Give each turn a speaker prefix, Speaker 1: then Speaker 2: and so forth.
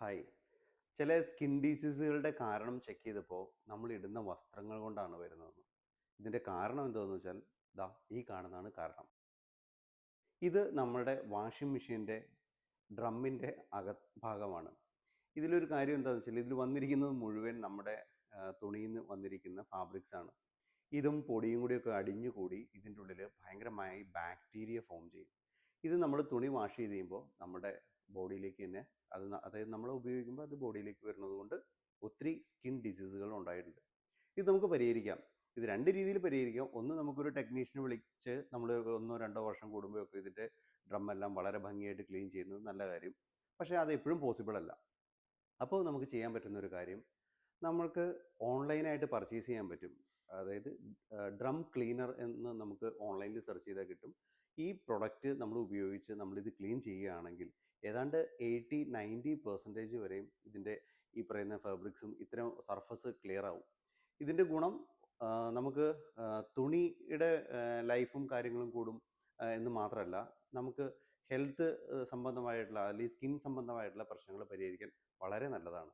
Speaker 1: Hi. ചില skin ഡിസീസുകളുടെ കാരണം check ചെയ്തപ്പോൾ നമ്മൾ ഇടുന്ന വസ്ത്രങ്ങൾ കൊണ്ടാണ് വരുന്നതെന്ന്. ഇതിൻ്റെ കാരണം എന്താണെന്ന് വെച്ചാൽ ദാ ഈ കാണുന്നതാണ് കാരണം. ഇത് നമ്മുടെ വാഷിംഗ് മെഷീൻ്റെ ഡ്രമ്മിൻ്റെ ഭാഗമാണ്. ഇതിലൊരു കാര്യം എന്താണെന്ന് വെച്ചാൽ ഇതിൽ വന്നിരിക്കുന്നത് മുഴുവൻ നമ്മുടെ തുണിയിൽ നിന്ന് വന്നിരിക്കുന്ന ഫാബ്രിക്സ് ആണ്. ഇതും പൊടിയും കൂടിയൊക്കെ അടിഞ്ഞു കൂടി ഇതിൻ്റെ ഉള്ളിൽ ഭയങ്കരമായി ബാക്ടീരിയ ഫോം ചെയ്യും. ഇത് നമ്മൾ തുണി വാഷ് ചെയ്ത് കഴിയുമ്പോൾ നമ്മുടെ ബോഡിയിലേക്ക് തന്നെ അതായത് നമ്മൾ ഉപയോഗിക്കുമ്പോൾ അത് ബോഡിയിലേക്ക് വരുന്നത് കൊണ്ട് ഒത്തിരി സ്കിൻ ഡിസീസുകൾ ഉണ്ടായിട്ടുണ്ട്. ഇത് നമുക്ക് പരിഹരിക്കാം. ഇത് 2 രീതിയിൽ പരിഹരിക്കാം. ഒന്ന്, നമുക്കൊരു ടെക്നീഷ്യനെ വിളിച്ച് നമ്മൾ 1 2 വർഷം കൂടുമ്പോഴൊക്കെ ഇതിൻ്റെ ഡ്രമ്മെല്ലാം വളരെ ഭംഗിയായിട്ട് ക്ലീൻ ചെയ്യുന്നത് നല്ല കാര്യം. പക്ഷേ അത് എപ്പോഴും പോസിബിൾ അല്ല. അപ്പോൾ നമുക്ക് ചെയ്യാൻ പറ്റുന്ന ഒരു കാര്യം, നമ്മൾക്ക് ഓൺലൈനായിട്ട് പർച്ചേസ് ചെയ്യാൻ പറ്റും. അതായത് ഡ്രം ക്ലീനർ എന്ന് നമുക്ക് ഓൺലൈനിൽ സെർച്ച് ചെയ്താൽ കിട്ടും. ഈ പ്രൊഡക്റ്റ് നമ്മൾ ഉപയോഗിച്ച് നമ്മളിത് ക്ലീൻ ചെയ്യുകയാണെങ്കിൽ ഏതാണ്ട് 80-90% വരെയും ഇതിൻ്റെ ഈ പറയുന്ന ഫാബ്രിക്സും ഇത്തരം സർഫസ് ക്ലിയർ ആവും. ഇതിൻ്റെ ഗുണം നമുക്ക് തുണിയുടെ ലൈഫും കാര്യങ്ങളും കൂടും എന്ന് മാത്രമല്ല, നമുക്ക് ഹെൽത്ത് സംബന്ധമായിട്ടുള്ള അല്ലെങ്കിൽ സ്കിൻ സംബന്ധമായിട്ടുള്ള പ്രശ്നങ്ങൾ പരിഹരിക്കാൻ വളരെ നല്ലതാണ്.